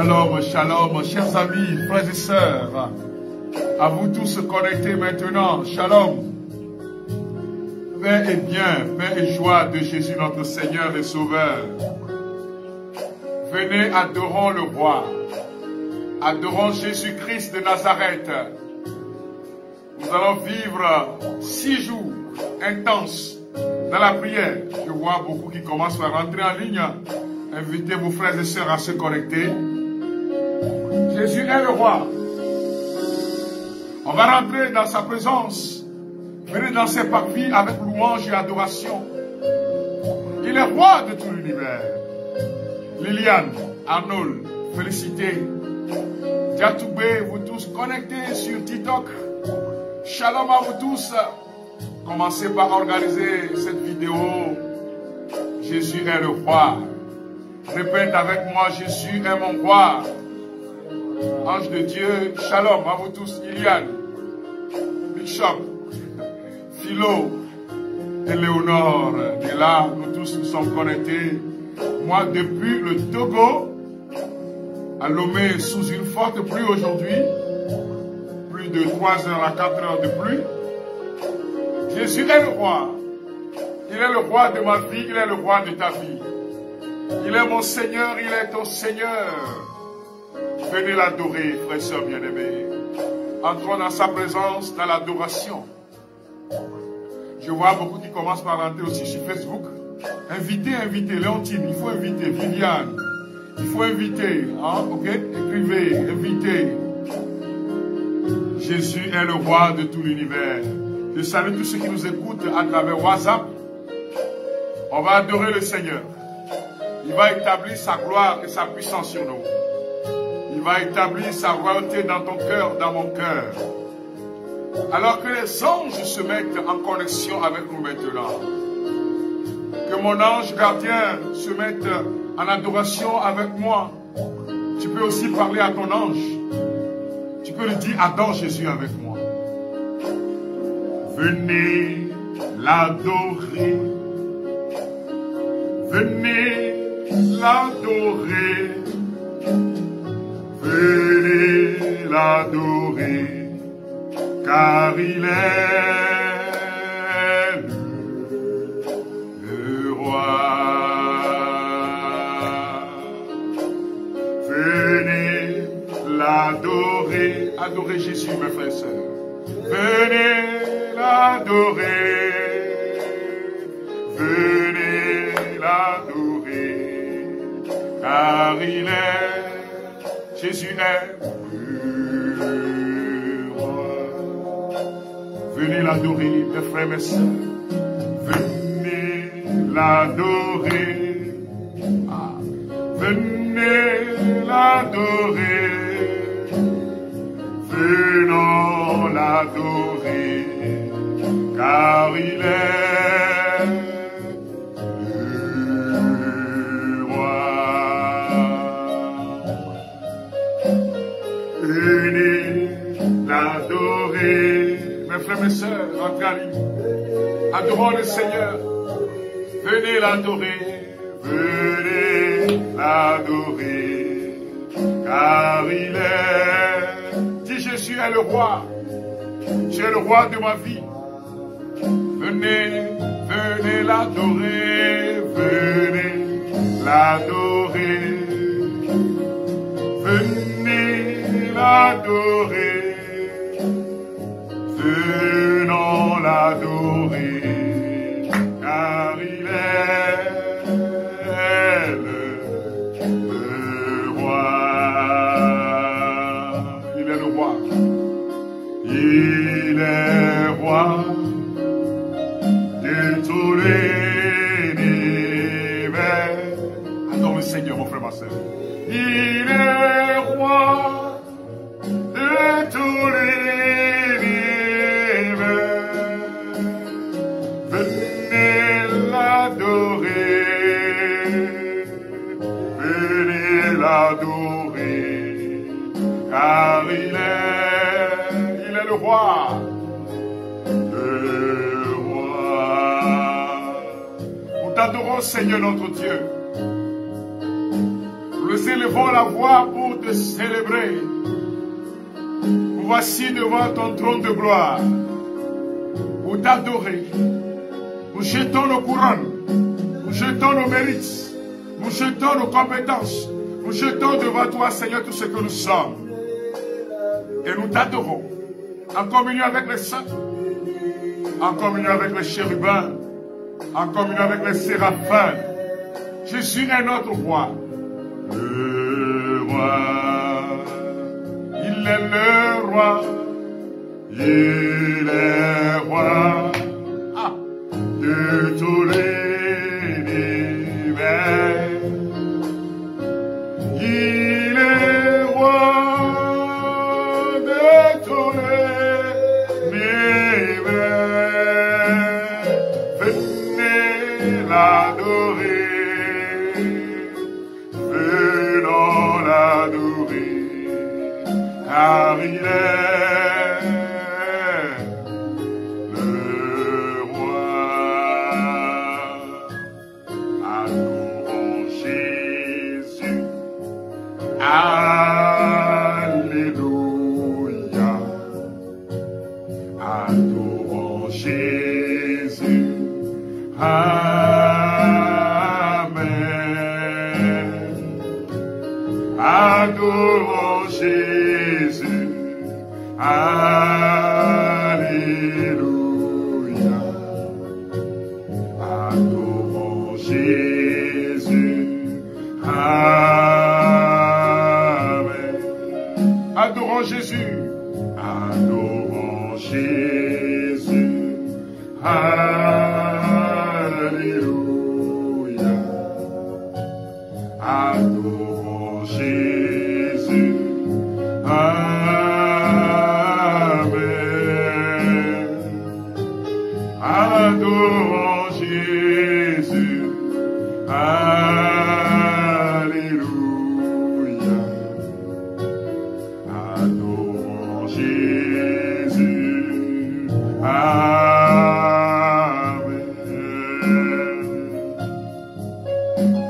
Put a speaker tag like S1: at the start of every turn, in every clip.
S1: Shalom, shalom, chers amis, frères et sœurs. À vous tous connectés maintenant. Shalom. Paix et bien, paix et joie de Jésus notre Seigneur et Sauveur. Venez, adorons le Roi. Adorons Jésus-Christ de Nazareth. Nous allons vivre 6 jours intenses dans la prière. Je vois beaucoup qui commencent à rentrer en ligne. Invitez vos frères et sœurs à se connecter. Jésus est le Roi. On va rentrer dans sa présence. Venez dans ses parvis avec louange et adoration. Il est Roi de tout l'univers. Liliane, Arnold, félicité. Diatoubé, vous tous connectés sur TikTok. Shalom à vous tous. Commencez par organiser cette vidéo. Jésus est le Roi. Répète avec moi, Jésus est mon Roi. Ange de Dieu, shalom à vous tous. Iliane, Bishop, Philo, Éléonore, et là, nous tous nous sommes connectés. Moi, depuis le Togo, à Lomé, sous une forte pluie aujourd'hui, plus de 3 heures à 4 heures de pluie. Jésus est le Roi. Il est le Roi de ma vie, il est le Roi de ta vie. Il est mon Seigneur, il est ton Seigneur. Venez l'adorer, frères et sœurs bien-aimés. Entrons dans sa présence, dans l'adoration. Je vois beaucoup qui commencent par rentrer aussi sur Facebook. Invitez, Léontine, il faut inviter, Viviane, il faut inviter, hein, ok? Écrivez, invitez. Jésus est le Roi de tout l'univers. Je salue tous ceux qui nous écoutent à travers WhatsApp. On va adorer le Seigneur. Il va établir sa gloire et sa puissance sur nous. Il va établir sa royauté dans ton cœur, dans mon cœur. Alors que les anges se mettent en connexion avec nous maintenant. Que mon ange gardien se mette en adoration avec moi. Tu peux aussi parler à ton ange. Tu peux lui dire, adore Jésus avec moi. Venez l'adorer. Venez l'adorer. Venez l'adorer, car il est le Roi. Venez l'adorer, adorez Jésus, mes frères et sœurs. Venez l'adorer, venez l'adorer, car il est Jésus est le Roi. Venez l'adorer, mes frères, mes sœurs. Venez l'adorer. Ah. Venez l'adorer. Venons l'adorer, car il est le Roi. Venez l'adorer. Mes frères, mes sœurs, rentrez en ligne. Adorons le Seigneur. Venez l'adorer. Venez l'adorer. Car il est. Dis, Jésus est le Roi. Tu es le Roi de ma vie. Venez, venez l'adorer. Venez l'adorer. Venez l'adorer. Venons l'adorer, car il est le Roi. Il est le Roi. Il est Roi de tous l'univers. Adore le Seigneur, mon frère, ma soeur. Il est Roi de tous l'univers. Venez l'adorer. Venez l'adorer. Car il est le Roi. Le Roi. Nous t'adorons, Seigneur notre Dieu. Nous élevons la voix pour te célébrer. Nous voici devant ton trône de gloire pour t'adorer. Nous jetons nos couronnes, nous jetons nos mérites, nous jetons nos compétences, nous jetons devant toi, Seigneur, tout ce que nous sommes. Et nous t'adorons en communion avec les saints, en communion avec les chérubins, en communion avec les séraphins. Jésus est notre roi. Le roi, il est le roi, il est roi de tous l'univers. Il est roi de tous l'univers. Venez l'adorer. Car il est le roi. Adorons Jésus. Alléluia. Adorons Jésus. Amen. Adorons Jésus. Alléluia. Adorons Jésus. Amen. Adorons Jésus. Adorons Jésus. Alléluia. Adorons Jésus. Amen. Adorons Jésus. Alléluia. Adorons Jésus. Amen.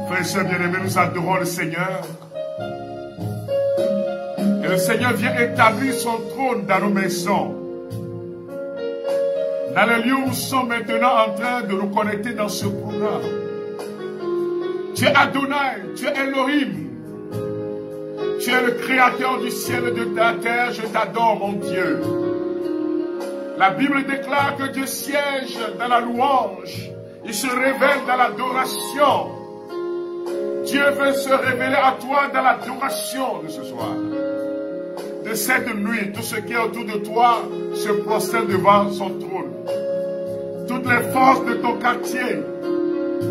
S1: Frères et sœurs bien-aimés, nous adorons le Seigneur. Et le Seigneur vient établir son trône dans nos maisons. Dans le lieu où nous sommes maintenant en train de nous connecter dans ce programme. Tu es Adonai, tu es Elohim. Tu es le créateur du ciel et de la terre. Je t'adore, mon Dieu. La Bible déclare que Dieu siège dans la louange. Il se révèle dans l'adoration. Dieu veut se révéler à toi dans l'adoration de ce soir. De cette nuit, tout ce qui est autour de toi se prosterne devant son trône. Toutes les forces de ton quartier,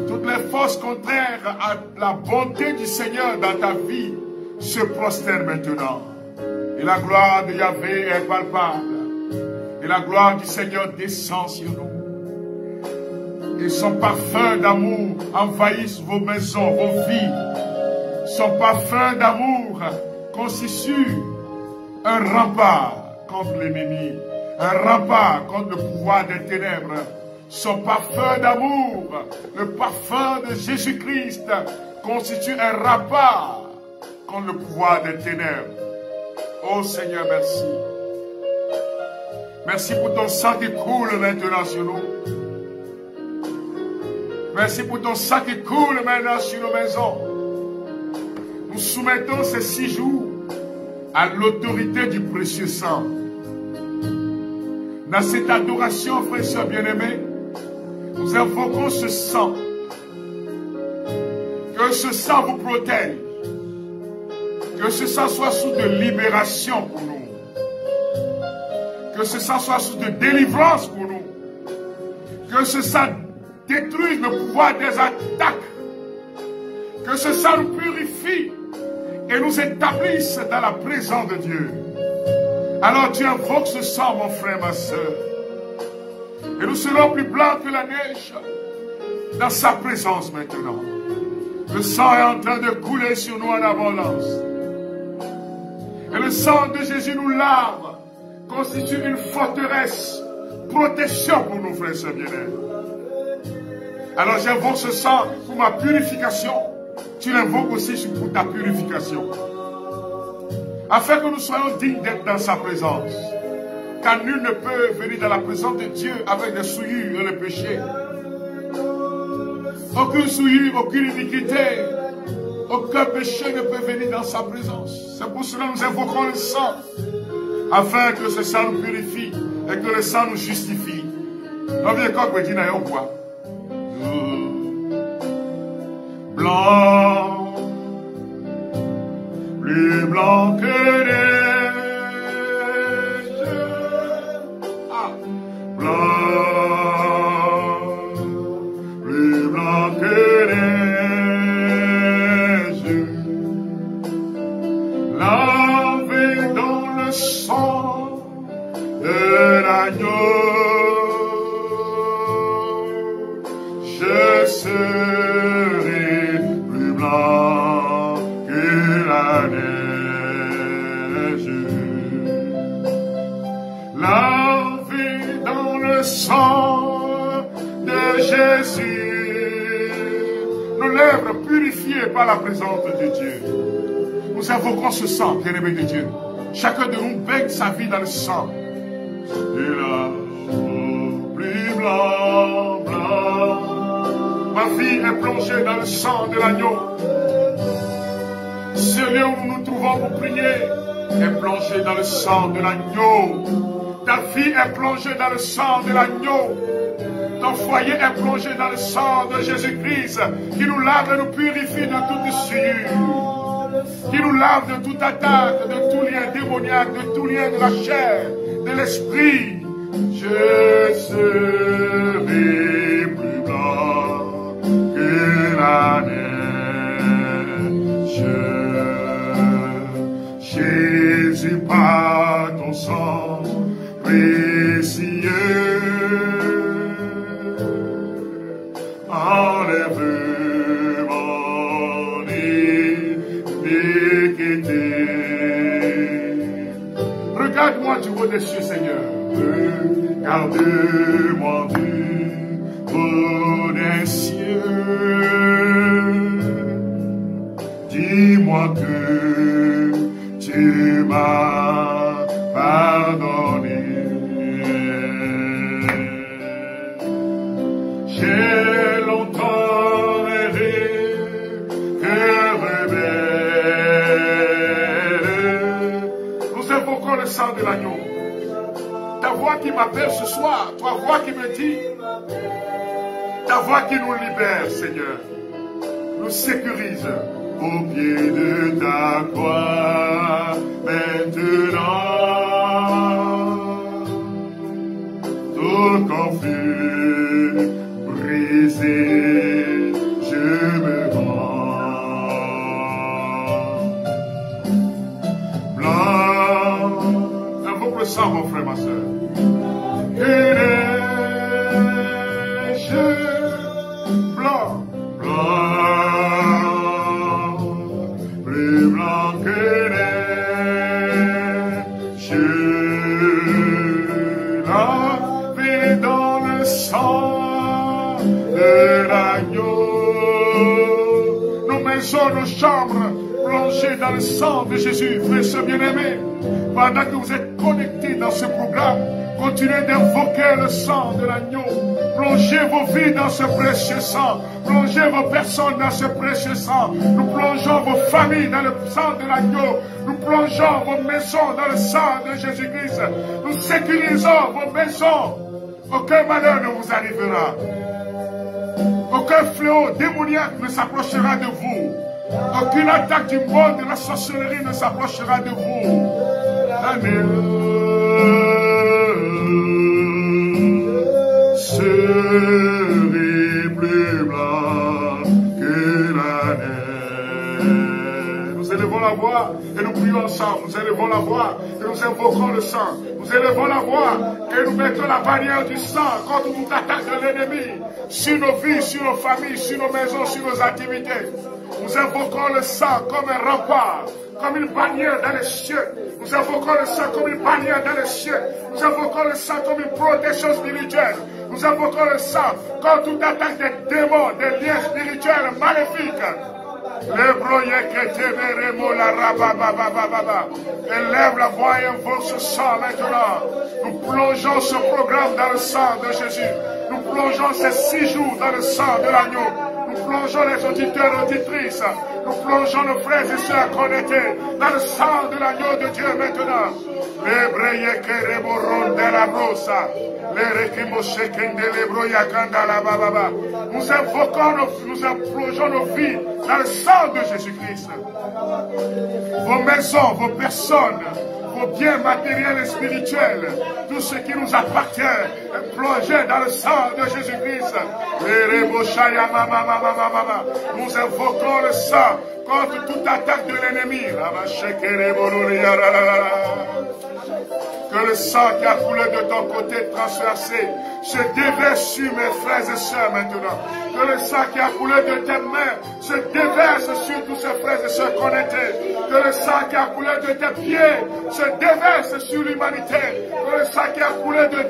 S1: toutes les forces contraires à la bonté du Seigneur dans ta vie se prosternent maintenant. Et la gloire de Yahvé est palpable. Et la gloire du Seigneur descend sur nous. Et son parfum d'amour envahisse vos maisons, vos vies. Son parfum d'amour constitue un rempart contre l'ennemi, un rempart contre le pouvoir des ténèbres. Son parfum d'amour, le parfum de Jésus-Christ, constitue un rempart contre le pouvoir des ténèbres. Oh Seigneur, merci. Merci pour ton sang qui coule maintenant sur nous. Merci pour ton sang qui coule maintenant sur nos maisons. Nous soumettons ces 6 jours à l'autorité du précieux sang. Dans cette adoration, frères et sœurs bien-aimés, nous invoquons ce sang. Que ce sang vous protège. Que ce sang soit source de libération pour nous. Que ce sang soit source de délivrance pour nous. Que ce sang détruise le pouvoir des attaques. Que ce sang nous purifie et nous établisse dans la présence de Dieu. Alors tu invoques ce sang, mon frère, ma soeur. Et nous serons plus blancs que la neige dans sa présence maintenant. Le sang est en train de couler sur nous en abondance. Et le sang de Jésus nous lave, constitue une forteresse, protection pour nous, frères et sœurs bien-aimés. Alors j'invoque ce sang pour ma purification. Tu l'invoques aussi pour ta purification. afin que nous soyons dignes d'être dans sa présence. Car nul ne peut venir dans la présence de Dieu avec des souillures et le péché. Aucune souillure, aucune iniquité, aucun péché ne peut venir dans sa présence. C'est pour cela que nous invoquons le sang, afin que ce sang nous purifie et que le sang nous justifie. On vient quand vous dites, blanc, plus blanc que neige, blanc, plus blanc que neige, lavé dans le sang de l'agneau, je serai plus blanc que la neige. Lavé dans le sang de Jésus, nos lèvres purifiées par la présence de Dieu. Nous invoquons ce sang, bien-aimé de Dieu. Chacun de nous baigne sa vie dans le sang. Et là, plus blanc, blanc. Ma vie est plongée dans le sang de l'agneau. Ce lieu où nous nous trouvons pour prier est plongé dans le sang de l'agneau. Ta vie est plongée dans le sang de l'agneau. Ton foyer est plongé dans le sang de Jésus-Christ qui nous lave et nous purifie de toute souillure, qui nous lave de toute attaque, de tout lien démoniaque, de tout lien de la chair, de l'esprit. Je serai plus blanc que la neige. Jésus, par ton sang précieux, enlève mon iniquité. Regarde-moi du haut des cieux, Seigneur. Regarde-moi du haut des cieux. Dis-moi que tu m'as pardonné. J'ai longtemps erré, cœur rebelle. Nous invoquons le sang de l'agneau. Ta voix qui m'appelle ce soir, ta voix qui me dit, ta voix qui nous libère, Seigneur, nous sécurise au pied de ta croix maintenant. Tout confus, brisé, je me rends. Blanc, invoque le sang, mon frère, ma soeur. Blanc, blanc, plus blanc que neige, lavé dans le sang de l'agneau. Nos maisons, nos chambres, plongées dans le sang de Jésus, frères et bien-aimés. Pendant que vous êtes connectés dans ce programme, continuez d'invoquer le sang de l'agneau. Plongez vos vies dans ce précieux sang. Plongez vos personnes dans ce précieux sang. Nous plongeons vos familles dans le sang de l'agneau. Nous plongeons vos maisons dans le sang de Jésus-Christ. Nous sécurisons vos maisons. Aucun malheur ne vous arrivera. Aucun fléau démoniaque ne s'approchera de vous. Aucune attaque du monde de la sorcellerie ne s'approchera de vous. Amen. Serait plus blanc que la neige. Nous élevons la voix et nous prions ensemble. Nous élevons la voix et nous invoquons le sang. Nous élevons la voix et nous mettons la barrière du sang contre toute attaque de l'ennemi sur nos vies, sur nos familles, sur nos maisons, sur nos activités. Nous invoquons le sang comme un rempart, comme une bannière dans les cieux. Nous invoquons le sang comme une bannière dans les cieux. Nous invoquons le sang comme une protection spirituelle. Nous invoquons le sang contre toute attaque des démons, des liens spirituels maléfiques. Élève la voix et invoque ce sang maintenant. Nous plongeons ce programme dans le sang de Jésus. Nous plongeons ces 6 jours dans le sang de l'agneau. Nous plongeons les auditeurs et auditrices. Nous plongeons nos frères et sœurs connectés dans le sang de l'agneau de Dieu maintenant. Nous invoquons, nous plongeons nos vies dans le sang de Jésus-Christ. Vos maisons, vos personnes, vos biens matériels et spirituels, tout ce qui nous appartient est plongé dans le sang de Jésus-Christ. Nous invoquons le sang contre toute attaque de l'ennemi. Que le sang qui a coulé de ton côté transversé se déverse sur mes frères et sœurs maintenant. Que le sang qui a coulé de tes mains se déverse sur tous ces frères et sœurs connectés. Que le sang qui a coulé de tes pieds se déverse sur l'humanité. Que le sang qui a coulé de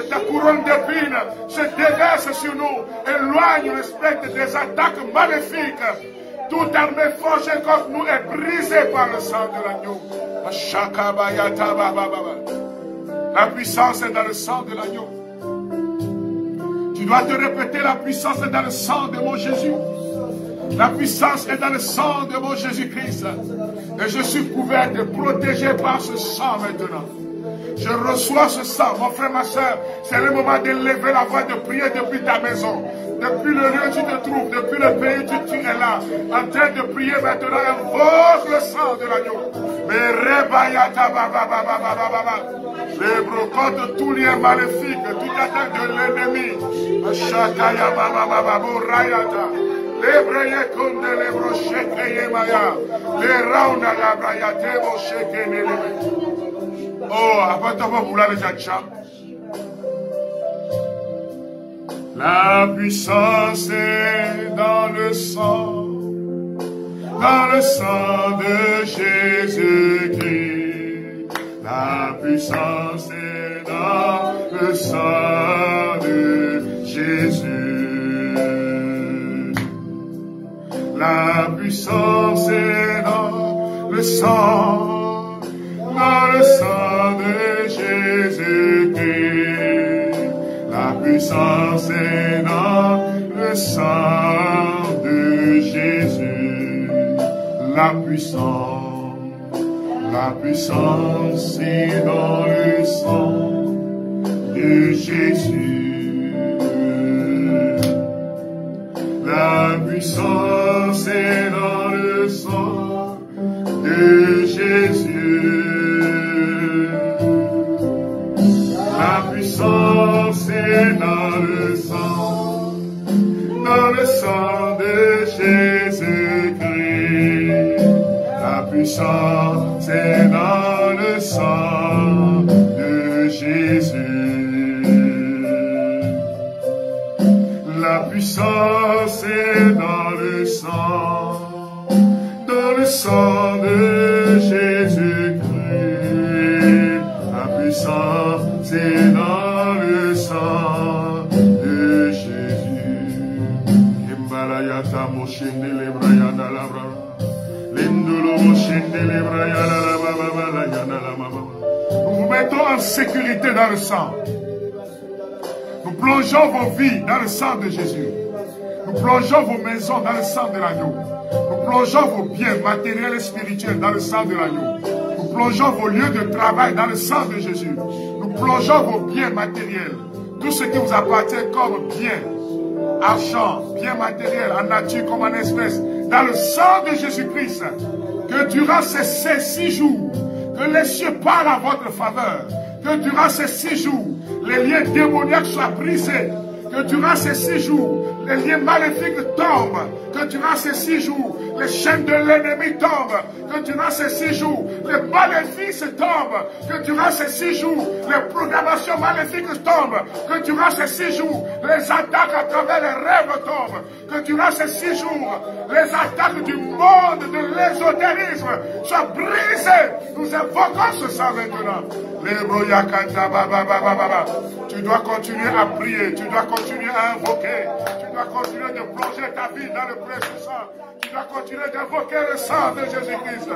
S1: ta couronne d'épines se déverse sur nous. Éloigne le spectre des attaques maléfiques. Toute armée forgée contre nous est brisée par le sang de l'agneau. La puissance est dans le sang de l'agneau. Tu dois te répéter, la puissance est dans le sang de mon Jésus. La puissance est dans le sang de mon Jésus-Christ. Et je suis couvert et protégé par ce sang maintenant. Je reçois ce sang, mon frère, ma soeur. C'est le moment de lever la voix, de prier depuis ta maison. Depuis le lieu où tu te trouves, depuis le pays où tu es là, en train de prier maintenant, invoque le sang de l'agneau. Contre tout lien maléfique, toute attaque de l'ennemi. Oh, apporte-moi pour la Jacha. La puissance est dans le sang de Jésus-Christ. La puissance est dans le sang de Jésus. La puissance est dans le sang de Jésus-Christ. La puissance est dans le sang de Jésus. La puissance est dans le sang de Jésus. La puissance est dans le sang de Jésus. La puissance est dans le sang de Jésus-Christ. La puissance est dans le sang de Jésus. La puissance est dans le sang de Jésus-Christ. La puissance est dans le sang de Jésus. Nous vous mettons en sécurité dans le sang. Nous plongeons vos vies dans le sang de Jésus. Nous plongeons vos maisons dans le sang de l'agneau. Nous plongeons vos biens matériels et spirituels dans le sang de l'agneau. Nous plongeons vos lieux de travail dans le sang de Jésus. Nous plongeons vos biens matériels, tout ce qui vous appartient comme bien, argent, bien matériel, en nature comme en espèce, dans le sang de Jésus-Christ. Que durant ces 6 jours, que les cieux parlent en votre faveur. Que durant ces 6 jours, les liens démoniaques soient brisés. Que durant ces 6 jours, les liens maléfiques tombent. Que durant ces 6 jours, les chaînes de l'ennemi tombent. Que durant ces 6 jours, les maléfices tombent. Que durant ces 6 jours, les programmations maléfiques tombent. Que durant ces 6 jours, les attaques à travers les rêves tombent. Que durant ces 6 jours, les attaques du monde de l'ésotérisme soient brisées. Nous invoquons ce sang maintenant. Tu dois continuer à prier, tu dois continuer à invoquer, tu dois continuer de plonger ta vie dans le précieux sang. Tu dois continuer d'invoquer le sang de Jésus-Christ.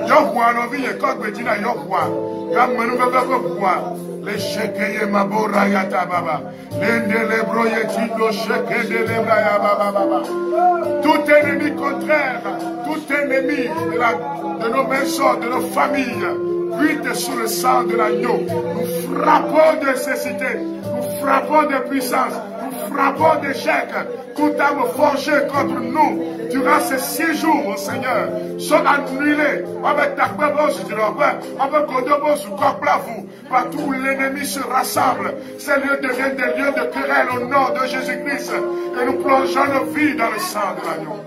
S1: Yokwa no vie quand Medina Yokwa. Yam menouga Yokwa. Les chekeye mabora yata baba. Lende le broye tindo cheke de lebraya baba. Tout ennemi contraire, tout ennemi de nos maisons, de nos familles, cuite sous le sang de l'agneau. Nous frappons de cécité, nous frappons de puissance, nous frappons d'échec. Toute âme forgée contre nous durant ces 6 jours, mon Seigneur, sont annulés. Avec ta partout où l'ennemi se rassemble, ces lieux deviennent des lieux de querelle au nom de Jésus-Christ. Et nous plongeons nos vies dans le sang de l'agneau.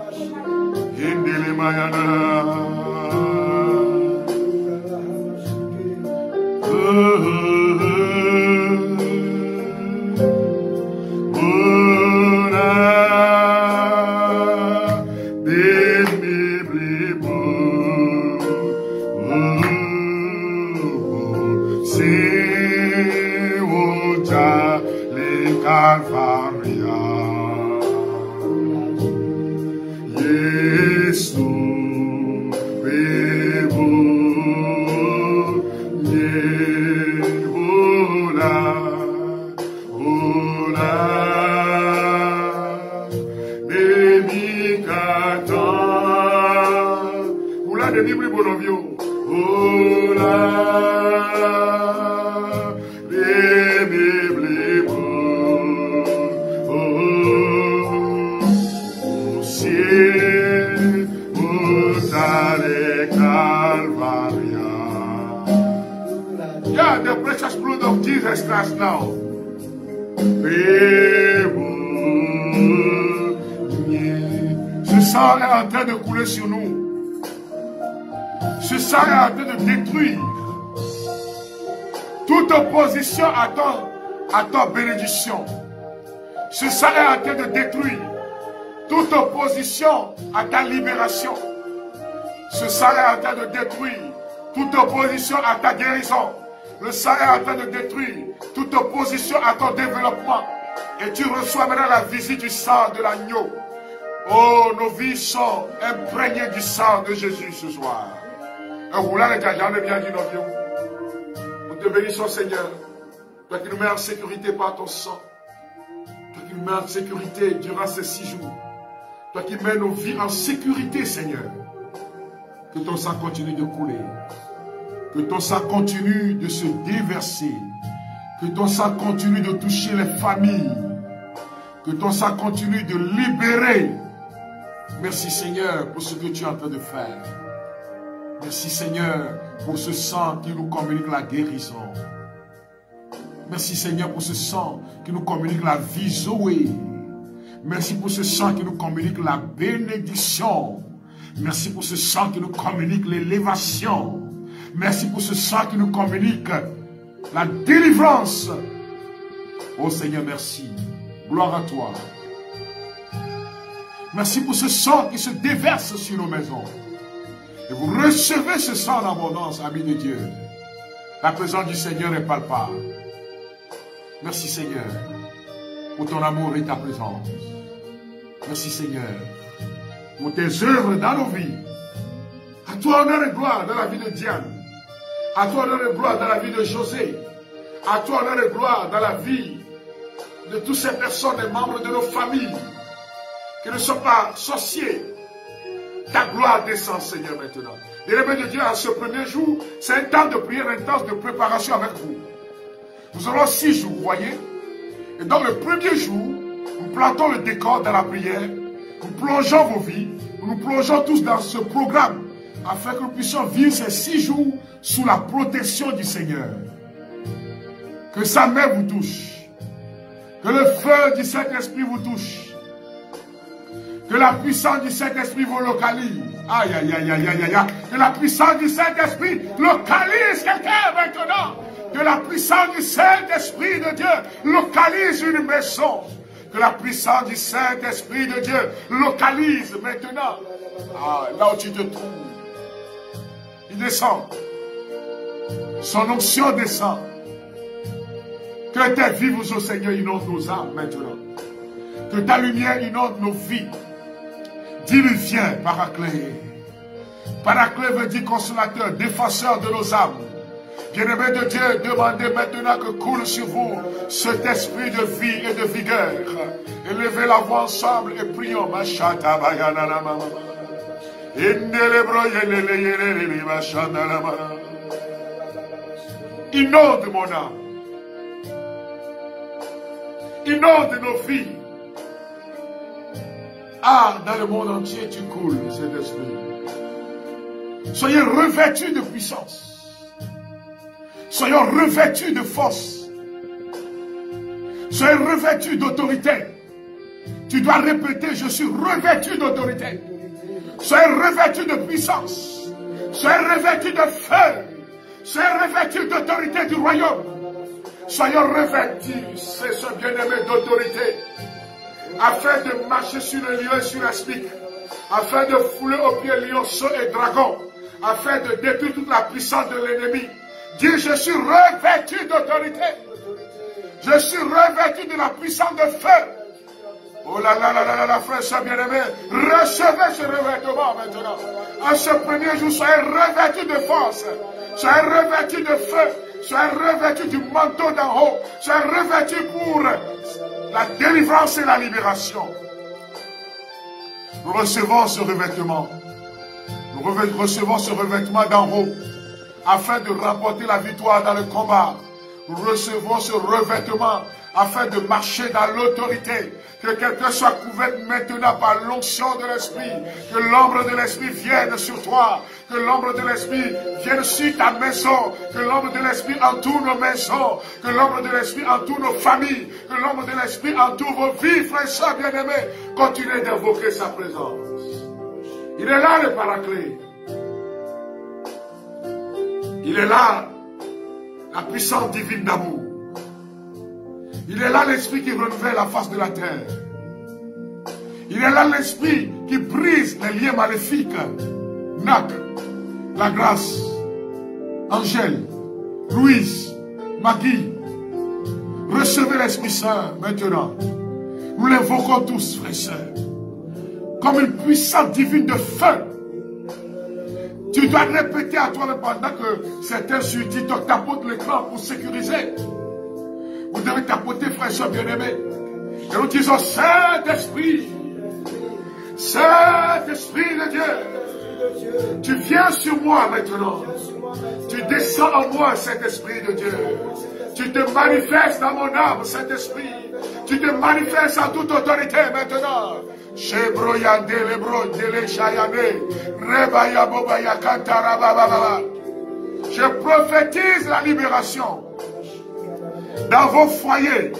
S1: Now. Ce sang est en train de couler sur nous. Ce sang est en train de détruire toute opposition à ton bénédiction. Ce sang est en train de détruire toute opposition à ta libération. Ce sang est en train de détruire toute opposition à ta guérison. Le sang est en train de détruire toute opposition à ton développement. Et tu reçois maintenant la visite du sang de l'agneau. Oh, nos vies sont imprégnées du sang de Jésus ce soir. Nous te bénissons, Seigneur. Toi qui nous mets en sécurité par ton sang. Toi qui nous mets en sécurité durant ces 6 jours. Toi qui mets nos vies en sécurité, Seigneur. Que ton sang continue de couler. Que ton sang continue de se déverser. Que ton sang continue de toucher les familles. Que ton sang continue de libérer. Merci Seigneur pour ce que tu es en train de faire. Merci Seigneur pour ce sang qui nous communique la guérison. Merci Seigneur pour ce sang qui nous communique la vie Zoé. Merci pour ce sang qui nous communique la bénédiction. Merci pour ce sang qui nous communique l'élévation. Merci pour ce sang qui nous communique la délivrance. Oh Seigneur, merci. Gloire à toi. Merci pour ce sang qui se déverse sur nos maisons. Et vous recevez ce sang en abondance, amis de Dieu. La présence du Seigneur est palpable. Merci Seigneur pour ton amour et ta présence. Merci Seigneur pour tes œuvres dans nos vies. À toi honneur et gloire dans la vie de Diane. À toi honneur et gloire dans la vie de José. À toi honneur et gloire dans la vie de toutes ces personnes, les membres de nos familles, qui ne sont pas sorciers. Ta gloire descend, Seigneur, maintenant. Les rebelles de Dieu, en ce premier jour, c'est un temps de prière intense, de préparation avec vous. Nous aurons 6 jours, vous voyez. Et dans le premier jour, nous plantons le décor dans la prière. Nous plongeons vos vies. Nous plongeons tous dans ce programme afin que nous puissions vivre ces 6 jours sous la protection du Seigneur. Que sa main vous touche. Que le feu du Saint-Esprit vous touche. Que la puissance du Saint-Esprit vous localise. Aïe, aïe, aïe, aïe, aïe, aïe. Que la puissance du Saint-Esprit localise quelqu'un maintenant. Que la puissance du Saint-Esprit de Dieu localise une maison. Que la puissance du Saint-Esprit de Dieu localise maintenant. Ah, là où tu te trouves. Il descend. Son onction descend. Que tes vies, au Seigneur, inondent nos âmes maintenant. Que ta lumière inonde nos vies. Dis-lui, viens, Paraclet. Paraclet veut dire consolateur, défenseur de nos âmes. Bien-aimés de Dieu, demandez maintenant que coule sur vous cet esprit de vie et de vigueur. Élevez la voix ensemble et prions. Inonde mon âme. Inonde nos vies. Ah, dans le monde entier, tu coules, cet esprit. Soyez revêtus de puissance. Soyons revêtus de force. Soyez revêtus d'autorité. Tu dois répéter, je suis revêtu d'autorité. Soyez revêtus de puissance. Soyez revêtus de feu. Soyez revêtus d'autorité du royaume. Soyons revêtus, c'est ce bien-aimé d'autorité, afin de marcher sur le lion et sur la spique, afin de fouler aux pieds lionceaux et dragons, afin de détruire toute la puissance de l'ennemi. Dis, je suis revêtu d'autorité. Je suis revêtu de la puissance de feu. Oh là là là là là, frère, soeur bien-aimé, recevez ce revêtement maintenant. En ce premier jour, soyez revêtus de force. Soyez revêtus de feu. Soyez revêtus du manteau d'en haut. Soyez revêtus pour la délivrance et la libération. Nous recevons ce revêtement. Nous recevons ce revêtement d'en haut afin de remporter la victoire dans le combat. Nous recevons ce revêtement afin de marcher dans l'autorité. Que quelqu'un soit couvert maintenant par l'onction de l'Esprit. Que l'ombre de l'Esprit vienne sur toi. Que l'ombre de l'Esprit vienne sur ta maison. Que l'ombre de l'Esprit entoure nos maisons. Que l'ombre de l'Esprit entoure nos familles. Que l'ombre de l'Esprit entoure vos vies, frères et sœurs bien-aimés. Continuez d'invoquer sa présence. Il est là le Paraclet. Il est là la puissance divine d'amour. Il est là l'esprit qui renouvelle la face de la terre. Il est là l'esprit qui brise les liens maléfiques. Nac, la grâce, Angèle, Louise, Maggie. Recevez l'Esprit Saint maintenant. Nous l'invoquons tous, frères et sœurs. Comme une puissance divine de feu. Tu dois répéter à toi pendant que certains sur TikTok tapotent l'écran pour sécuriser. Vous devez tapoter, frères et sœurs bien-aimés. Et nous disons, Saint-Esprit, Saint-Esprit de Dieu, tu viens sur moi maintenant. Tu descends en moi, Saint-Esprit de Dieu. Tu te manifestes dans mon âme, Saint-Esprit. Tu te manifestes en toute autorité maintenant. Je prophétise la libération dans vos foyers.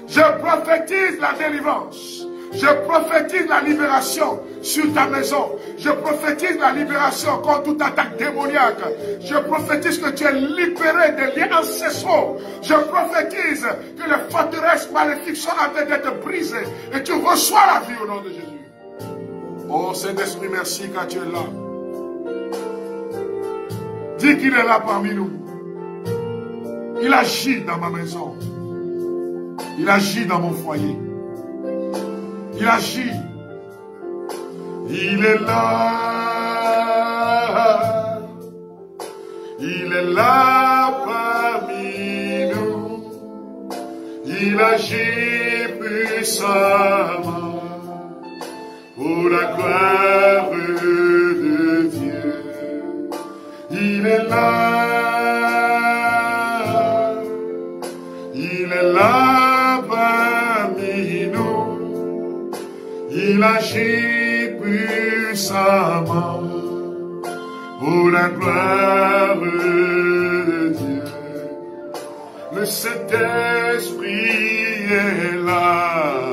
S1: Je prophétise la délivrance. Je prophétise la libération sur ta maison. Je prophétise la libération contre toute attaque démoniaque. Je prophétise que tu es libéré des liens ancestraux. Je prophétise que les forteresses maléfiques sont en train d'être brisées. Et tu reçois la vie au nom de Jésus. Oh Saint-Esprit, merci quand tu es là. Dis qu'il est là parmi nous. Il agit dans ma maison. Il agit dans mon foyer. Il agit. Il est là. Il est là parmi nous. Il agit puissamment pour la gloire de Dieu. Il est là. Il est là parmi nous. Il agit puissamment pour la gloire de Dieu. Le Saint-Esprit est là.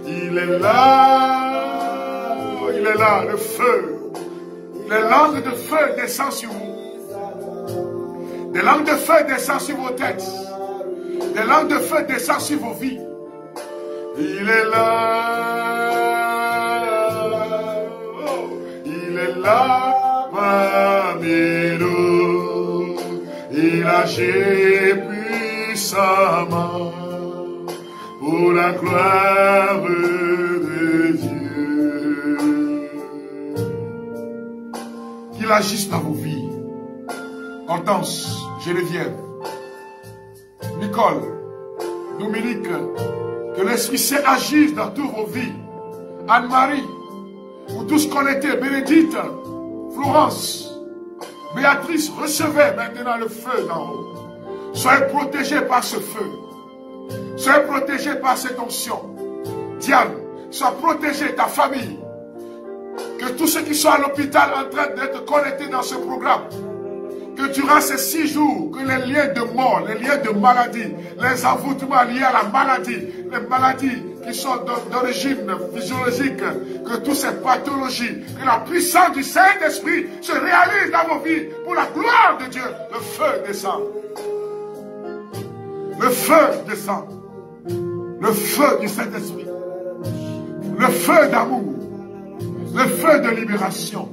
S1: Il est là. Il est là, le feu. Les langues de feu descendent sur vous. Des langues de feu descendent sur vos têtes. Des langues de feu descendent sur vos vies. Il est là. Oh, il est là parmi nous. Il agit puissamment pour la gloire de Dieu. Qu'il agisse dans vos vies. Hortense, Geneviève, Nicole, Dominique, que l'Esprit Saint agisse dans toutes vos vies. Anne-Marie, vous tous connectés, Bénédicte, Florence, Béatrice, recevez maintenant le feu d'en haut. Soyez protégés par ce feu. Soyez protégés par cette onction. Diane, sois protégé, ta famille. Que tous ceux qui sont à l'hôpital en train d'être connectés dans ce programme, que durant ces 6 jours, que les liens de mort, les liens de maladie, les envoûtements liés à la maladie, les maladies qui sont d'origine physiologique, que toutes ces pathologies, que la puissance du Saint-Esprit se réalise dans vos vies pour la gloire de Dieu. Le feu descend. Le feu descend. Le feu du Saint-Esprit. Le feu d'amour. Le feu de libération.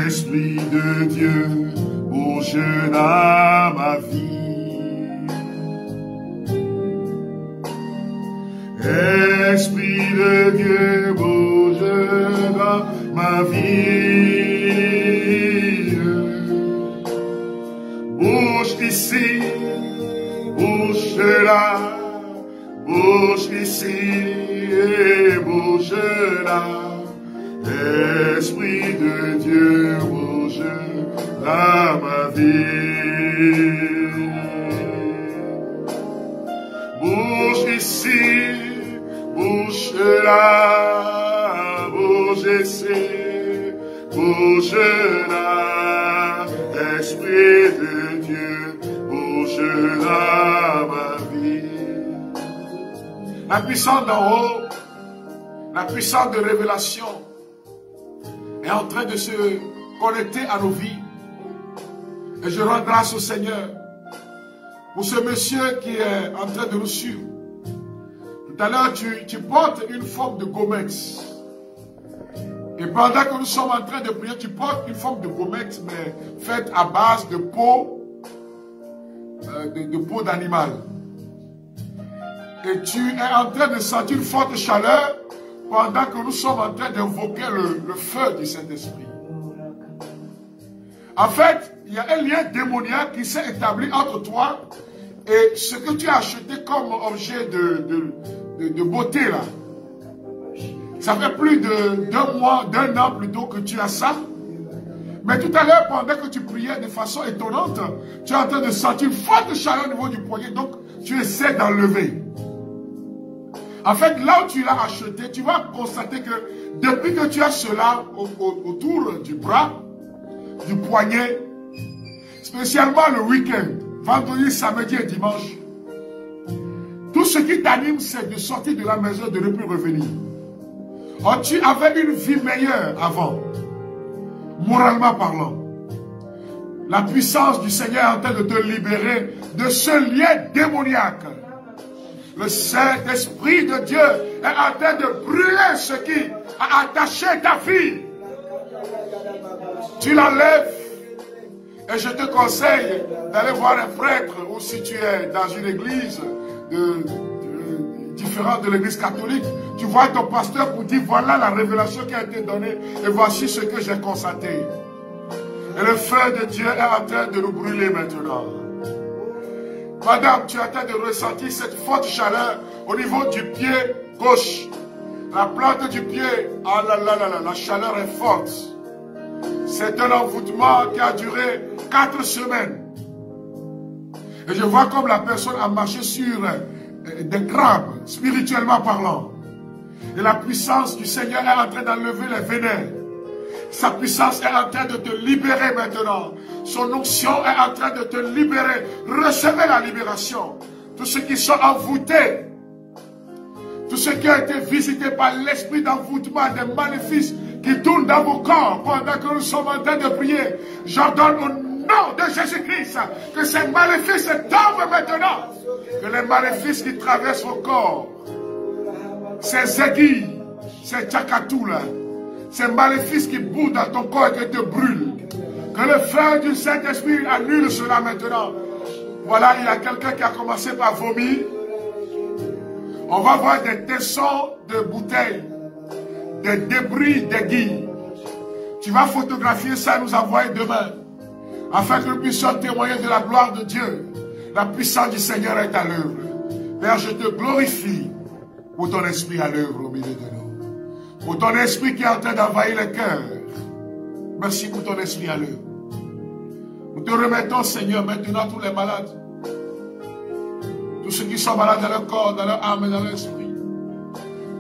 S1: Esprit de Dieu, bouge dans ma vie. Esprit de Dieu, bouge dans ma vie. Bouge ici, bouge là, bouge ici et bouge là. Esprit de Dieu, bouge dans ma vie. Bouge ici, bouge là, bouge ici, bouge là. Esprit de Dieu, bouge dans ma vie. La puissance d'en haut, la puissance de révélation est en train de se connecter à nos vies. Et je rends grâce au Seigneur pour ce monsieur qui est en train de nous suivre. Tout à l'heure, tu portes une forme de gommette. Et pendant que nous sommes en train de prier, tu portes une forme de gommette, mais faite à base de peau, de peau d'animal. Et tu es en train de sentir une forte chaleur pendant que nous sommes en train d'invoquer le feu du Saint-Esprit. En fait, il y a un lien démoniaque qui s'est établi entre toi et ce que tu as acheté comme objet de beauté là. Ça fait plus d'1 mois, d'1 an plutôt que tu as ça. Mais tout à l'heure, pendant que tu priais de façon étonnante, tu es en train de sentir une forte chaleur au niveau du poignet, donc tu essaies d'enlever. En fait, là où tu l'as acheté, tu vas constater que depuis que tu as cela autour du bras, du poignet, spécialement le week-end, vendredi, samedi et dimanche, tout ce qui t'anime, c'est de sortir de la maison, de ne plus revenir. Or, tu avais une vie meilleure avant, moralement parlant. La puissance du Seigneur est en train de te libérer de ce lien démoniaque. Le Saint-Esprit de Dieu est en train de brûler ce qui a attaché ta vie. Tu l'enlèves. Et je te conseille d'aller voir un prêtre, ou si tu es dans une église différente de l'église catholique, tu vois ton pasteur pour dire voilà la révélation qui a été donnée et voici ce que j'ai constaté. Et le feu de Dieu est en train de nous brûler maintenant. Madame, tu es en train de ressentir cette forte chaleur au niveau du pied gauche. La plante du pied, ah là là là là, la chaleur est forte. C'est un envoûtement qui a duré 4 semaines. Et je vois comme la personne a marché sur des crabes, spirituellement parlant. Et la puissance du Seigneur est en train d'enlever les vénères. Sa puissance est en train de te libérer maintenant. Son onction est en train de te libérer. Recevez la libération. Tous ceux qui sont envoûtés, tous ceux qui ont été visités par l'esprit d'envoûtement, des maléfices qui tournent dans vos corps pendant que nous sommes en train de prier, j'ordonne au nom de Jésus-Christ que ces maléfices tombent maintenant. Que les maléfices qui traversent vos corps, ces aiguilles, ces tchakatous là, ces maléfices qui boudent dans ton corps et qui te brûlent, Que le feu du Saint-Esprit annule cela maintenant. Voilà, il y a quelqu'un qui a commencé par vomir. On va voir des tessons de bouteilles, des débris d'aiguilles. Tu vas photographier ça et nous envoyer demain, afin que nous puissions témoigner de la gloire de Dieu. La puissance du Seigneur est à l'œuvre. Père, je te glorifie pour ton esprit à l'œuvre au milieu de nous. Pour ton esprit qui est en train d'envahir les cœurs. Merci pour ton esprit à l'œuvre. Nous te remettons, Seigneur, maintenant tous les malades. Tous ceux qui sont malades dans leur corps, dans leur âme et dans leur esprit.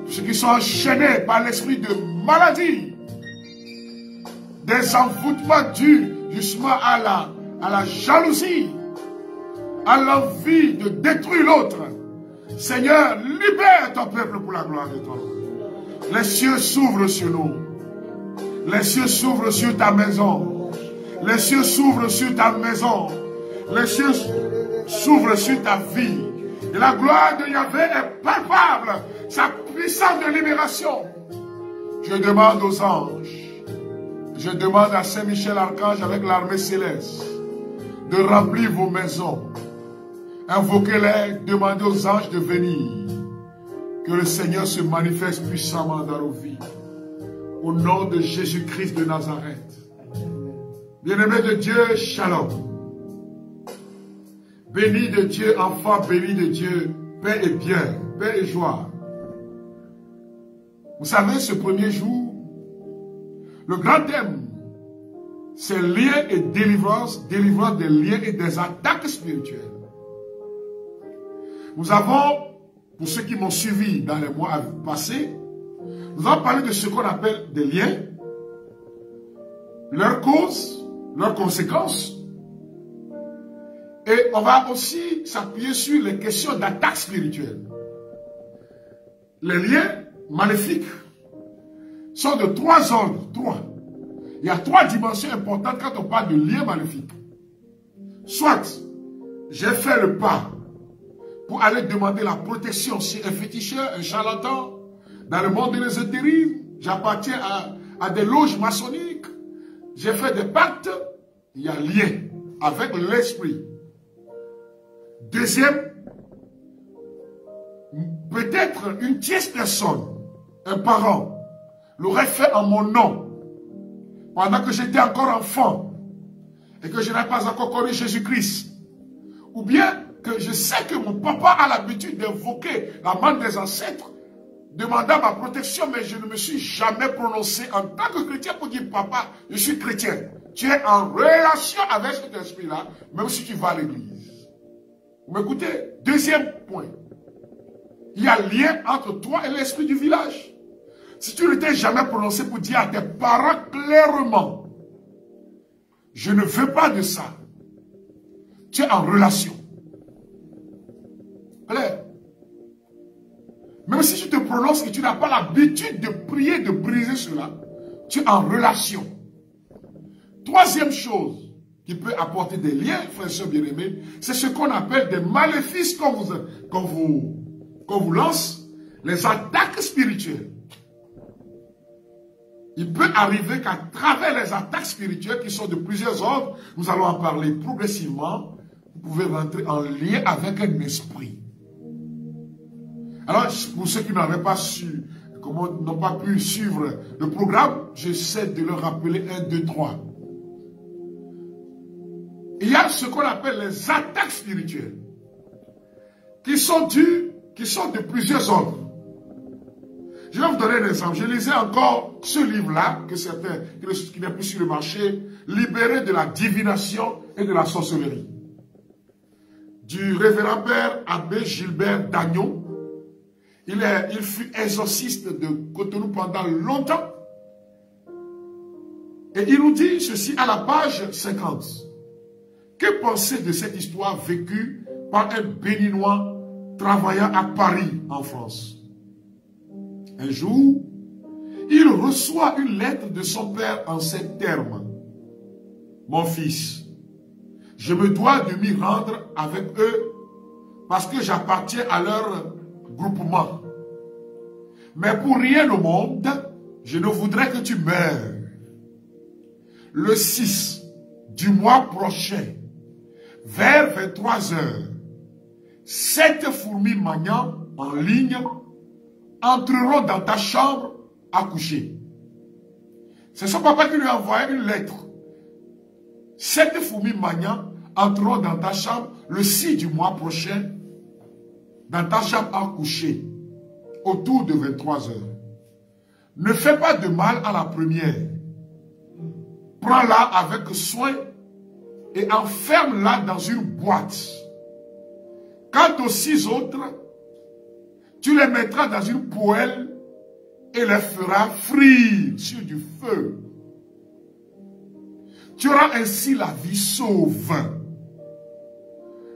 S1: Tous ceux qui sont enchaînés par l'esprit de maladie. Des envoûtements dus justement à la jalousie, à l'envie de détruire l'autre. Seigneur, libère ton peuple pour la gloire de ton nom. Les cieux s'ouvrent sur nous. Les cieux s'ouvrent sur ta maison. Les cieux s'ouvrent sur ta maison. Les cieux s'ouvrent sur ta vie. Et la gloire de Yahvé est palpable. Sa puissance de libération. Je demande aux anges. Je demande à Saint-Michel Archange avec l'armée céleste de remplir vos maisons. Invoquez-les, demandez aux anges de venir. Que le Seigneur se manifeste puissamment dans nos vies. Au nom de Jésus-Christ de Nazareth. Bien-aimé de Dieu, shalom. Béni de Dieu, enfant béni de Dieu, paix et bien, paix et joie. Vous savez, ce premier jour, le grand thème, c'est lien et délivrance, délivrance des liens et des attaques spirituelles. Nous avons, pour ceux qui m'ont suivi dans les mois passés, nous allons parler de ce qu'on appelle des liens, leurs causes, leurs conséquences. Et on va aussi s'appuyer sur les questions d'attaque spirituelle. Les liens maléfiques sont de 3 ordres. 3. Il y a 3 dimensions importantes quand on parle de liens maléfiques. Soit, j'ai fait le pas pour aller demander la protection chez un féticheur, un charlatan, dans le monde de l'ésotérisme, j'appartiens à des loges maçonniques, j'ai fait des pactes, il y a lien avec l'esprit. Deuxième, peut-être une tierce personne, un parent, l'aurait fait en mon nom, pendant que j'étais encore enfant, et que je n'avais pas encore connu Jésus-Christ. Ou bien que je sais que mon papa a l'habitude d'invoquer la main des ancêtres, demandant ma protection, mais je ne me suis jamais prononcé en tant que chrétien pour dire, papa, je suis chrétien. Tu es en relation avec cet esprit-là, même si tu vas à l'église. Vous m'écoutez? Deuxième point. Il y a lien entre toi et l'esprit du village. Si tu ne t'es jamais prononcé pour dire à tes parents clairement, je ne veux pas de ça. Tu es en relation. Claire. Même si tu te prononces et tu n'as pas l'habitude de prier, de briser cela, tu es en relation. Troisième chose qui peut apporter des liens, frères et sœurs bien-aimés, c'est ce qu'on appelle des maléfices qu'on vous lance, les attaques spirituelles. Il peut arriver qu'à travers les attaques spirituelles qui sont de plusieurs ordres, nous allons en parler progressivement, vous pouvez rentrer en lien avec un esprit. Alors, pour ceux qui n'avaient pas su, n'ont pas pu suivre le programme, j'essaie de leur rappeler 1, 2, 3. Il y a ce qu'on appelle les attaques spirituelles, qui sont de plusieurs ordres. Je vais vous donner un exemple. Je lisais encore ce livre-là, qui n'est plus sur le marché, Libéré de la divination et de la sorcellerie, du révérend père abbé Gilbert Dagnon. Il fut exorciste de Cotonou pendant longtemps. Et il nous dit ceci à la page 50. Que penser de cette histoire vécue par un Béninois travaillant à Paris, en France? Un jour, il reçoit une lettre de son père en ces termes. Mon fils, je me dois de m'y rendre avec eux parce que j'appartiens à leur groupement. Mais pour rien au monde, je ne voudrais que tu meurs. Le 6, du mois prochain, vers 23 heures, 7 fourmis maniant en ligne entreront dans ta chambre à coucher. C'est son papa qui lui a envoyé une lettre. 7 fourmis maniant entreront dans ta chambre le 6 du mois prochain, dans ta chambre à coucher, autour de 23 heures. Ne fais pas de mal à la première. Prends-la avec soin et enferme-la dans une boîte. Quant aux 6 autres, tu les mettras dans une poêle et les feras frire sur du feu. Tu auras ainsi la vie sauve.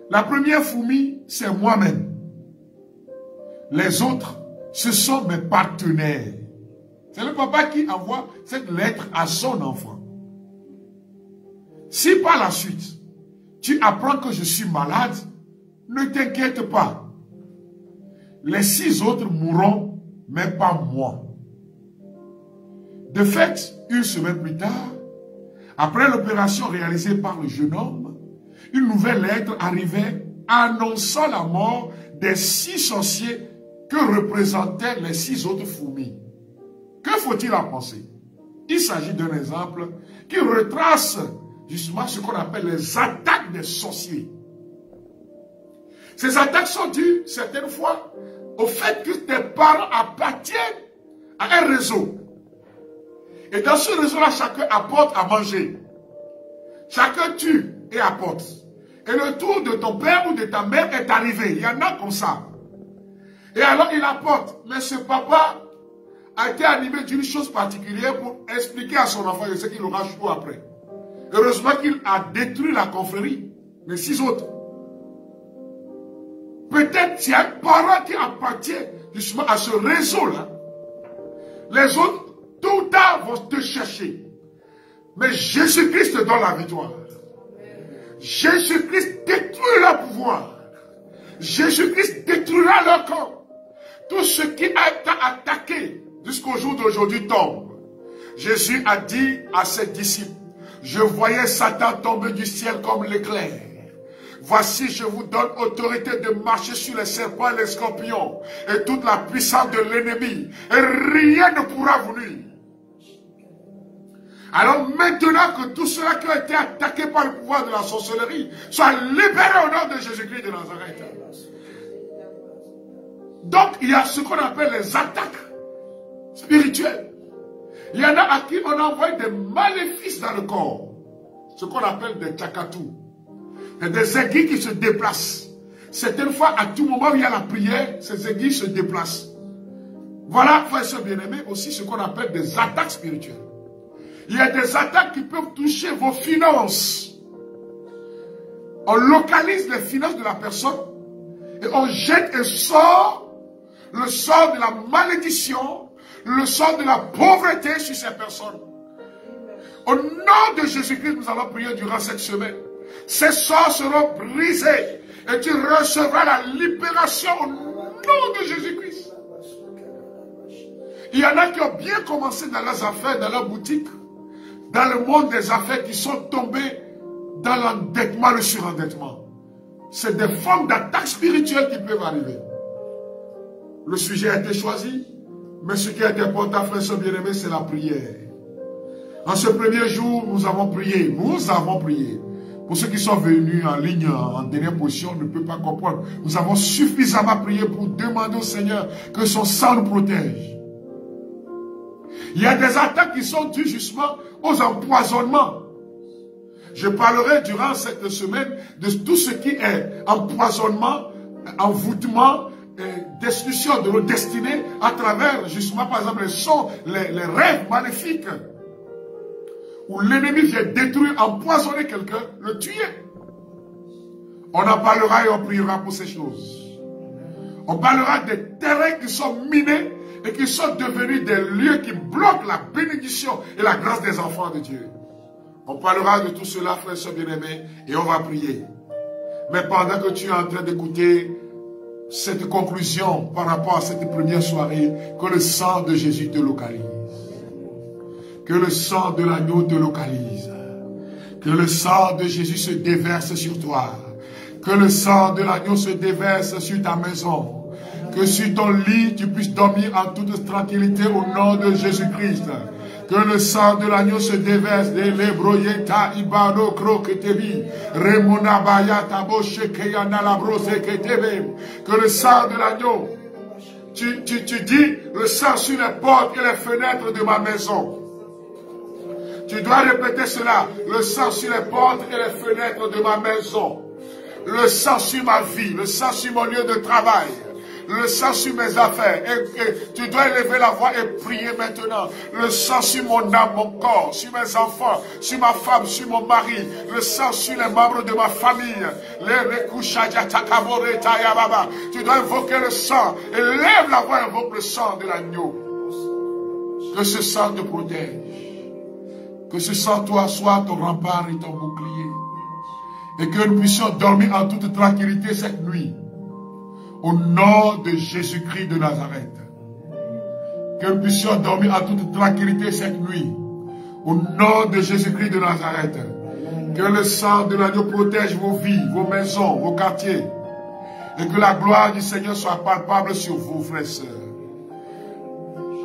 S1: La première fourmi, c'est moi-même. Les autres, ce sont mes partenaires. C'est le papa qui envoie cette lettre à son enfant. Si par la suite, tu apprends que je suis malade, ne t'inquiète pas. Les 6 autres mourront, mais pas moi. De fait, une semaine plus tard, après l'opération réalisée par le jeune homme, une nouvelle lettre arrivait annonçant la mort des 6 sorciers que représentaient les 6 autres fourmis. Que faut-il en penser? Il s'agit d'un exemple qui retrace justement ce qu'on appelle les attaques des sorciers. Ces attaques sont dues, certaines fois, au fait que tes parents appartiennent à un réseau. Et dans ce réseau-là, chacun apporte à manger. Chacun tue et apporte. Et le tour de ton père ou de ta mère est arrivé. Il y en a comme ça. Et alors il apporte. Mais ce papa a été animé d'une chose particulière pour expliquer à son enfant ce qu'il aura chaud après. Heureusement qu'il a détruit la confrérie. Les 6 autres. Peut-être qu'il y a un parent qui appartient justement à ce réseau-là. Les autres, tout ou tard, vont te chercher. Mais Jésus-Christ te donne la victoire. Jésus-Christ détruit leur pouvoir. Jésus-Christ détruira leur corps. Tout ce qui a été attaqué jusqu'au jour d'aujourd'hui tombe. Jésus a dit à ses disciples, je voyais Satan tomber du ciel comme l'éclair. Voici, je vous donne autorité de marcher sur les serpents et les scorpions et toute la puissance de l'ennemi. Et rien ne pourra vous nuire. Alors maintenant que tous ceux-là qui ont été attaqués par le pouvoir de la sorcellerie soient libérés au nom de Jésus-Christ de Nazareth. Donc il y a ce qu'on appelle les attaques spirituelles. Il y en a à qui on envoie des maléfices dans le corps. Ce qu'on appelle des tchakatous. Il y a des aiguilles qui se déplacent. Certaines fois, à tout moment où il y a la prière, ces aiguilles se déplacent. Voilà, frères et sœurs bien-aimés, aussi ce qu'on appelle des attaques spirituelles. Il y a des attaques qui peuvent toucher vos finances. On localise les finances de la personne et on jette un sort, le sort de la malédiction, le sort de la pauvreté sur ces personnes. Au nom de Jésus-Christ, nous allons prier durant cette semaine. Ces sorts seront brisés et tu recevras la libération au nom de Jésus-Christ. Il y en a qui ont bien commencé dans leurs affaires, dans leur boutique, dans le monde des affaires, qui sont tombés dans l'endettement, le surendettement. C'est des formes d'attaques spirituelles qui peuvent arriver. Le sujet a été choisi, mais ce qui est important, frères et sœurs bien-aimés, c'est la prière. En ce premier jour, nous avons prié. Pour ceux qui sont venus en ligne en dernière position, on ne peut pas comprendre. Nous avons suffisamment prié pour demander au Seigneur que son sang nous protège. Il y a des attaques qui sont dues justement aux empoisonnements. Je parlerai durant cette semaine de tout ce qui est empoisonnement, envoûtement, destruction de nos destinées à travers justement par exemple les rêves maléfiques. Où l'ennemi vient détruire, empoisonner quelqu'un, le tuer. On en parlera et on priera pour ces choses. On parlera des terrains qui sont minés et qui sont devenus des lieux qui bloquent la bénédiction et la grâce des enfants de Dieu. On parlera de tout cela, frères et sœurs bien-aimés, et on va prier. Mais pendant que tu es en train d'écouter cette conclusion par rapport à cette première soirée, que le sang de Jésus te localise. Que le sang de l'agneau te localise. Que le sang de Jésus se déverse sur toi. Que le sang de l'agneau se déverse sur ta maison. Que sur ton lit, tu puisses dormir en toute tranquillité au nom de Jésus-Christ. Que le sang de l'agneau se déverse de l'ébroyeta ibano kroketebi. Remonabaya tabo shekeyana labrose ketebe. Que le sang de l'agneau, tu dis le sang sur les portes et les fenêtres de ma maison. Tu dois répéter cela. Le sang sur les portes et les fenêtres de ma maison. Le sang sur ma vie. Le sang sur mon lieu de travail. Le sang sur mes affaires. Et tu dois élever la voix et prier maintenant. Le sang sur mon âme, mon corps, sur mes enfants, sur ma femme, sur mon mari. Le sang sur les membres de ma famille. Tu dois invoquer le sang. Élève la voix et invoque le sang de l'agneau. Que ce sang te protège. Que ce sang, toi, soit ton rempart et ton bouclier. Et que nous puissions dormir en toute tranquillité cette nuit. Au nom de Jésus-Christ de Nazareth. Que nous puissions dormir en toute tranquillité cette nuit. Au nom de Jésus-Christ de Nazareth. Que le sang de l'agneau protège vos vies, vos maisons, vos quartiers. Et que la gloire du Seigneur soit palpable sur vous, frères et sœurs.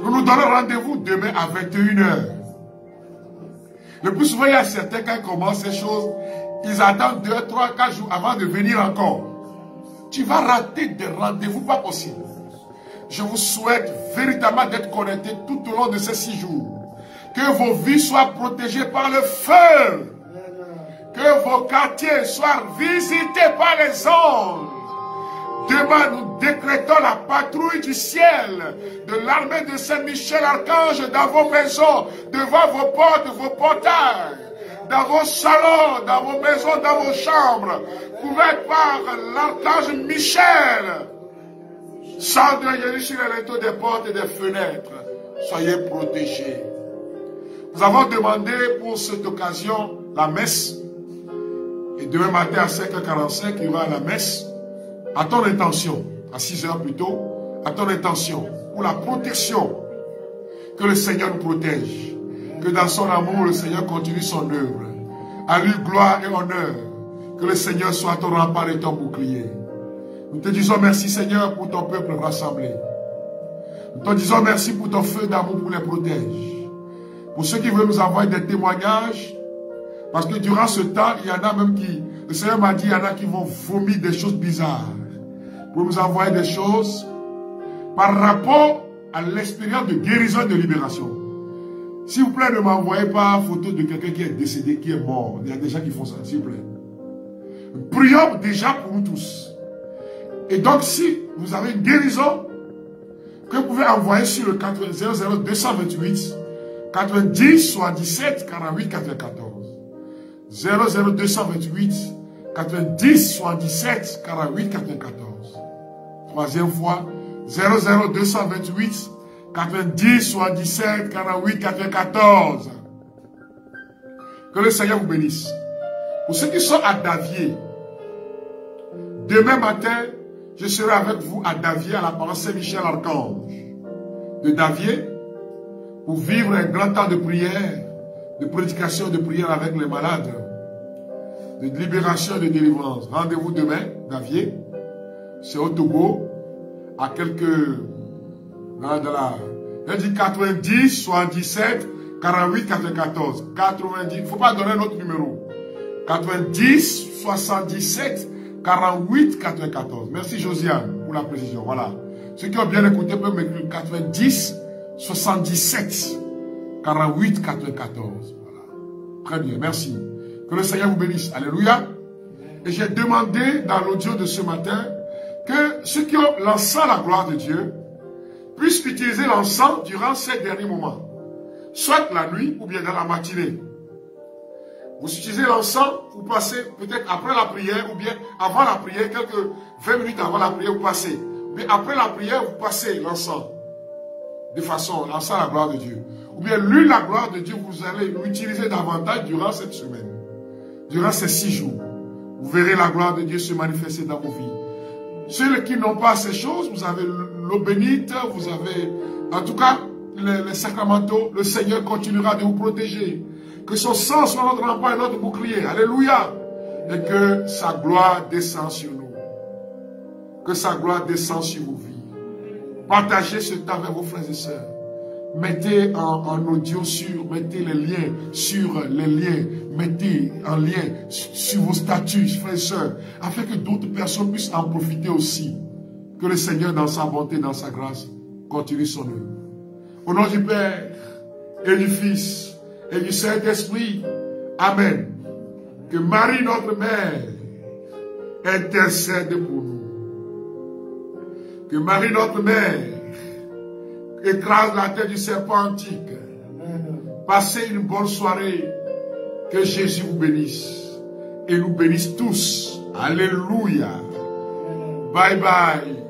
S1: Nous nous donnons rendez-vous demain à 21 h. Le plus souvent, il y a certains, quand ils commencent ces choses, ils attendent 2, 3, 4 jours avant de venir encore. Tu vas rater des rendez-vous pas possible. Je vous souhaite véritablement d'être connectés tout au long de ces 6 jours. Que vos vies soient protégées par le feu. Que vos quartiers soient visités par les anges. Demain, nous décrétons la patrouille du ciel de l'armée de Saint-Michel Archange dans vos maisons, devant vos portes, vos portails, dans vos salons, dans vos maisons, dans vos chambres, couvertes par l'archange Michel. Sang de Jésus sur les linteaux des portes et des fenêtres. Soyez protégés. Nous avons demandé pour cette occasion la messe. Et demain matin à 5h45, il y aura la messe. À ton intention, à 6 h plutôt, à ton intention, pour la protection, que le Seigneur nous protège, que dans son amour, le Seigneur continue son œuvre. À lui, gloire et honneur, que le Seigneur soit ton rempart et ton bouclier. Nous te disons merci, Seigneur, pour ton peuple rassemblé. Nous te disons merci pour ton feu d'amour pour les protège. Pour ceux qui veulent nous envoyer des témoignages, parce que durant ce temps, il y en a même qui, le Seigneur m'a dit, il y en a qui vont vomir des choses bizarres. Pour nous envoyer des choses par rapport à l'expérience de guérison et de libération. S'il vous plaît, ne m'envoyez pas photo de quelqu'un qui est décédé, qui est mort. Il y a des gens qui font ça, s'il vous plaît. Prions déjà pour nous tous. Et donc, si vous avez une guérison, que vous pouvez envoyer sur le 00 228 90 77 48 94. 00 228 90 77 48 94. Troisième fois, 00 228 90 77 48 94. Que le Seigneur vous bénisse. Pour ceux qui sont à Davier, demain matin, je serai avec vous à Davier, à la paroisse Saint-Michel-Archange de Davier, pour vivre un grand temps de prière, de prédication, de prière avec les malades, de libération et de délivrance. Rendez-vous demain, Davier, c'est au Togo, à quelques... Il dit 90, 77, 48, 94. 90, il ne faut pas donner notre numéro. 90, 77, 48, 94. Merci Josiane pour la précision. Voilà. Ceux qui ont bien écouté peuvent m'écrire 90, 77, 48, 94. Voilà. Très bien, merci. Que le Seigneur vous bénisse. Alléluia. Et j'ai demandé dans l'audio de ce matin que ceux qui ont l'encens à la gloire de Dieu puissent utiliser l'encens durant ces derniers moments. Soit la nuit ou bien dans la matinée. Vous utilisez l'encens, vous passez peut-être après la prière ou bien avant la prière, quelques 20 minutes avant la prière, vous passez. Mais après la prière, vous passez l'encens. De façon, l'encens à la gloire de Dieu. Ou bien l'huile à la gloire de Dieu, vous allez l'utiliser davantage durant cette semaine. Durant ces 6 jours. Vous verrez la gloire de Dieu se manifester dans vos vies. Ceux qui n'ont pas ces choses, vous avez l'eau bénite, vous avez, en tout cas, les sacramentaux, le Seigneur continuera de vous protéger. Que son sang soit notre rempart et notre bouclier. Alléluia. Et que sa gloire descende sur nous. Que sa gloire descende sur vos vies. Partagez ce temps avec vos frères et sœurs. Mettez en audio mettez les liens sur les liens. Mettez en lien sur vos statuts, frères et sœurs. Afin que d'autres personnes puissent en profiter aussi. Que le Seigneur, dans sa bonté, dans sa grâce, continue son œuvre. Au nom du Père, et du Fils, et du Saint-Esprit. Amen. Que Marie, notre Mère, intercède pour nous. Que Marie, notre Mère, écrase la tête du serpent antique. Passez une bonne soirée. Que Jésus vous bénisse. Et nous bénisse tous. Alléluia. Bye bye.